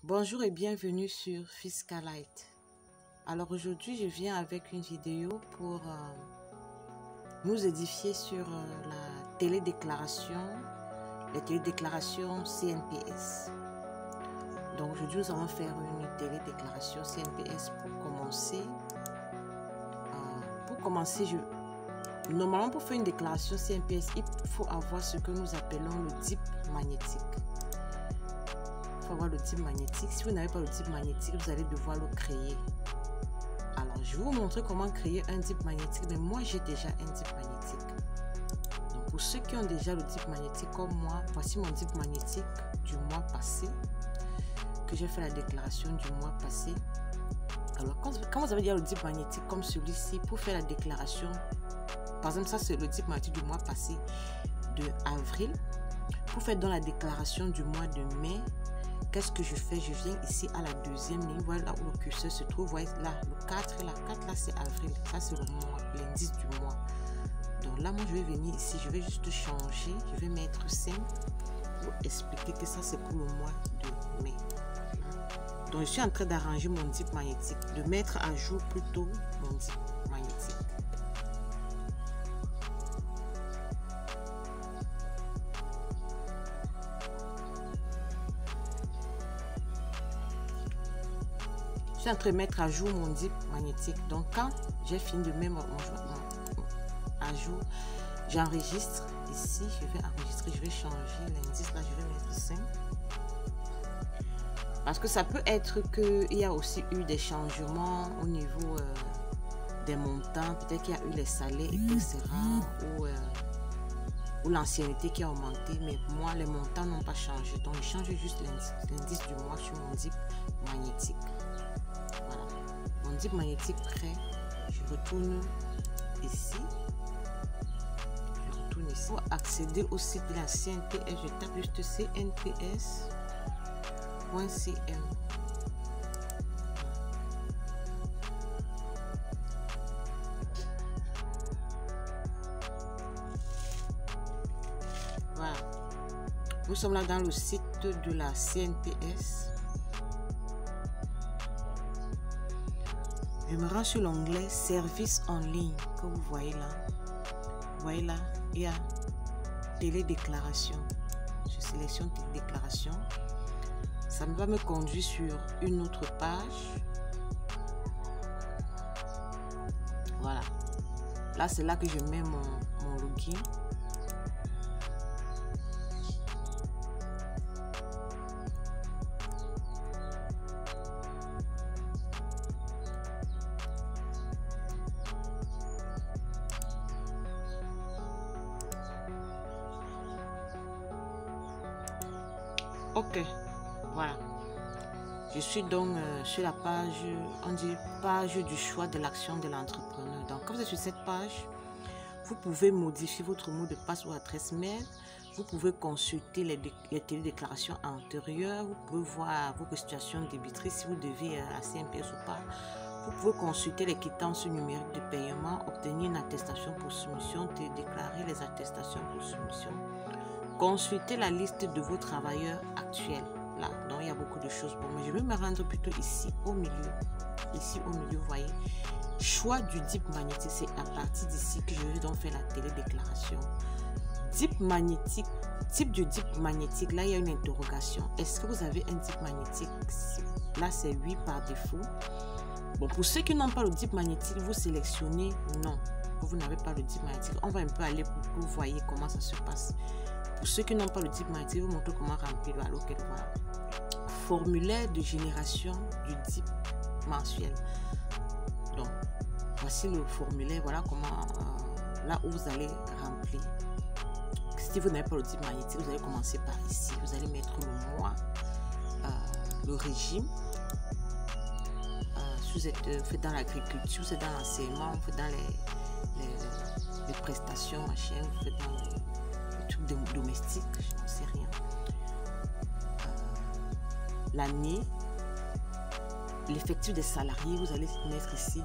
Bonjour et bienvenue sur Fiscalite. Alors aujourd'hui, je viens avec une vidéo pour nous édifier sur la télédéclaration, les télédéclarations CNPS. Donc aujourd'hui, nous allons faire une télédéclaration CNPS pour commencer. Normalement, pour faire une déclaration CNPS, il faut avoir ce que nous appelons le type magnétique. Il faut avoir le type magnétique. Si vous n'avez pas le type magnétique, vous allez devoir le créer. Alors, je vais vous montrer comment créer un type magnétique. Mais moi, j'ai déjà un type magnétique. Donc, pour ceux qui ont déjà le type magnétique comme moi, voici mon type magnétique du mois passé, que j'ai fait la déclaration du mois passé. Alors, quand vous avez déjà le type magnétique comme celui-ci, pour faire la déclaration, par exemple, ça c'est le type magnétique du mois passé de avril. Pour faire dans la déclaration du mois de mai, qu'est-ce que je fais? Je viens ici à la deuxième ligne, voilà là où le curseur se trouve, voyez là, le 4 là, 4 là c'est avril, ça c'est le mois, l'indice du mois. Donc là, moi je vais venir ici, je vais juste changer, je vais mettre 5 pour expliquer que ça c'est pour le mois de mai. Donc je suis en train d'arranger mon type magnétique, de mettre à jour plutôt mon type magnétique. Je suis en train de mettre à jour mon type magnétique. Donc quand j'ai fini de mettre à jour, j'enregistre ici, je vais enregistrer, je vais changer l'indice là, je vais mettre 5. Parce que ça peut être qu'il y a aussi eu des changements au niveau des montants, peut-être qu'il y a eu les salaires, etc. ou l'ancienneté qui a augmenté, mais moi les montants n'ont pas changé. Donc je change juste l'indice du mois sur mon type magnétique. Voilà. Mon type magnétique prêt, je retourne ici. Pour accéder au site de la CNPS, je tape juste cnps.cm. Voilà. Nous sommes là dans le site de la CNPS. Je me rends sur l'onglet service en ligne que vous voyez là. Vous voyez là, il y a télédéclaration. Je sélectionne télédéclaration. Ça va me conduire sur une autre page. Voilà. Là, c'est là que je mets mon login. Ok, voilà. Je suis donc sur la page, on dit page du choix de l'action de l'entrepreneur. Donc, quand vous êtes sur cette page, vous pouvez modifier votre mot de passe ou adresse mail. Vous pouvez consulter les télédéclarations antérieures. Vous pouvez voir vos situations débitrices si vous devez à la CNPS ou pas. Vous pouvez consulter les quittances numériques de paiement, obtenir une attestation pour soumission, déclarer les attestations pour soumission. Consultez la liste de vos travailleurs actuels. Là, donc il y a beaucoup de choses pour moi. Je vais me rendre plutôt ici au milieu. Ici au milieu, vous voyez. Choix du type magnétique. C'est à partir d'ici que je vais donc faire la télédéclaration. Type magnétique. Type du type magnétique. Là, il y a une interrogation. Est-ce que vous avez un type magnétique? Là, c'est oui par défaut. Bon, pour ceux qui n'ont pas le type magnétique, vous sélectionnez non. Vous n'avez pas le type magnétique. On va un peu aller pour que vous voyez comment ça se passe. Pour ceux qui n'ont pas le type magnétique, je vous montre comment remplir. Alors, voilà. Formulaire de génération du type mensuel. Donc, voici le formulaire. Voilà comment, là où vous allez remplir. Si vous n'avez pas le type magnétique, vous allez commencer par ici. Vous allez mettre le mois, le régime. Si vous êtes fait dans l'agriculture, vous êtes dans l'enseignement, vous êtes dans les prestations, machin, vous faites dans les trucs domestiques, je n'en sais rien. L'année, l'effectif des salariés, vous allez mettre ici.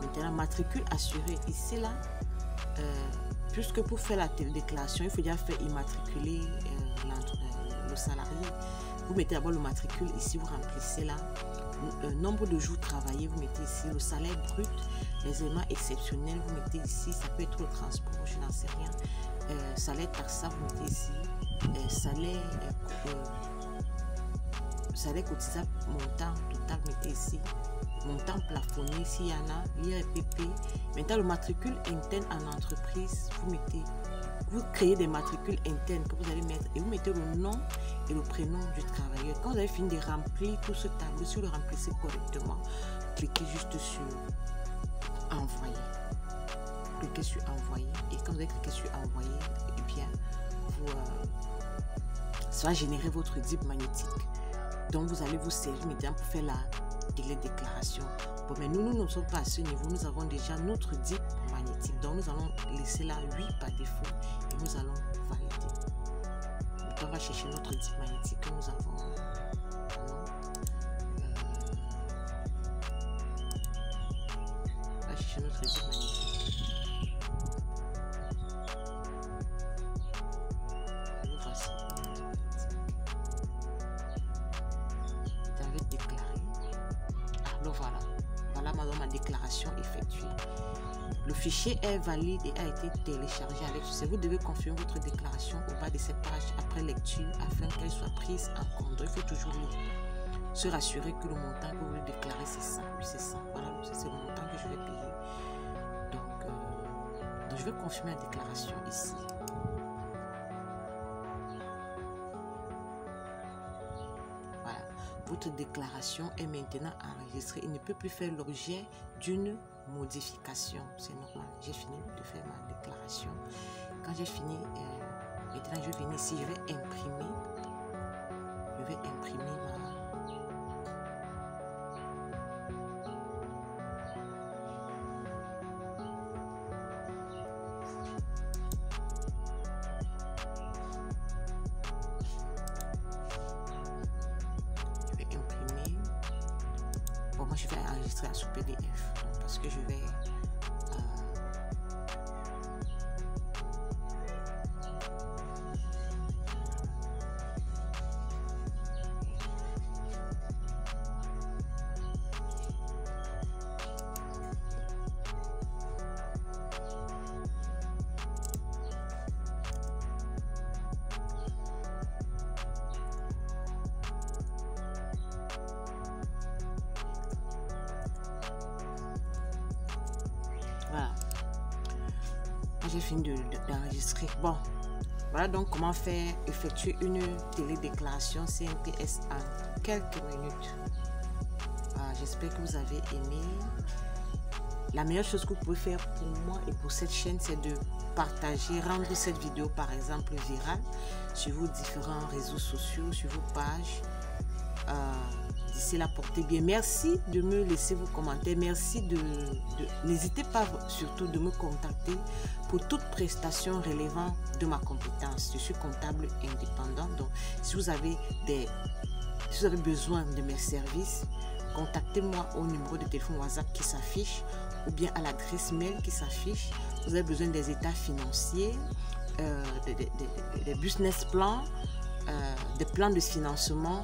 Maintenant, matricule assurée. Ici, là, puisque pour faire la télédéclaration, il faut déjà faire immatriculer le salarié. Vous mettez d'abord le matricule ici, vous remplissez là. Nombre de jours travaillés, vous mettez ici. Le salaire brut, les éléments exceptionnels, vous mettez ici. Ça peut être le transport, je n'en sais rien. Salaire taxable, vous mettez ici. Salaire cotisable, montant total, vous mettez ici. Montant plafonné, s'il y en a, l'IRPP. Maintenant, le matricule interne en entreprise, vous créez des matricules internes que vous allez mettre et vous mettez le nom et le prénom du travailleur. Quand vous avez fini de remplir tout ce tableau, si vous le remplissez correctement, cliquez juste sur envoyer. Cliquez sur envoyer et quand vous avez cliqué sur envoyer, eh bien, ça va générer votre DIP magnétique. Donc, vous allez vous servir maintenant pour faire la télédéclaration. Bon, mais nous ne sommes pas à ce niveau. Nous avons déjà notre DIP magnétique. Donc, nous allons laisser là 8 par défaut et nous allons valider. Donc, on va chercher notre DIP magnétique que nous avons. On va chercher notre DIP magnétique. Ma déclaration effectuée. Le fichier est valide et a été téléchargé avec succès. Vous devez confirmer votre déclaration au bas de cette page après lecture afin qu'elle soit prise en compte. Donc, il faut toujours se rassurer que le montant que vous voulez déclarer, c'est ça. Oui, c'est ça. Voilà, c'est le montant que je vais payer. Donc, je vais confirmer la déclaration ici. Votre déclaration est maintenant enregistrée. Il ne peut plus faire l'objet d'une modification. C'est normal. J'ai fini de faire ma déclaration. Quand j'ai fini, maintenant je vais venir ici, je vais imprimer moi je vais enregistrer sous PDF parce que je vais voilà. J'ai fini d'enregistrer. Bon, voilà donc comment effectuer une télédéclaration CNPS en quelques minutes. J'espère que vous avez aimé. La meilleure chose que vous pouvez faire pour moi et pour cette chaîne, c'est de partager, rendre cette vidéo par exemple virale sur vos différents réseaux sociaux, sur vos pages. D'ici là, portez bien. Merci de me laisser vos commentaires. Merci n'hésitez pas surtout de me contacter pour toute prestation relevant de ma compétence. Je suis comptable indépendant. Donc, si vous avez besoin de mes services, contactez-moi au numéro de téléphone WhatsApp qui s'affiche ou bien à l'adresse mail qui s'affiche. Vous avez besoin des états financiers, des business plans, des plans de financement,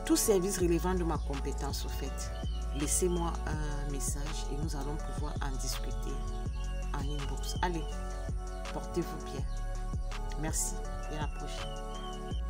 tout service relevant de ma compétence au fait. Laissez-moi un message et nous allons pouvoir en discuter en inbox. Allez, portez-vous bien. Merci et à la prochaine.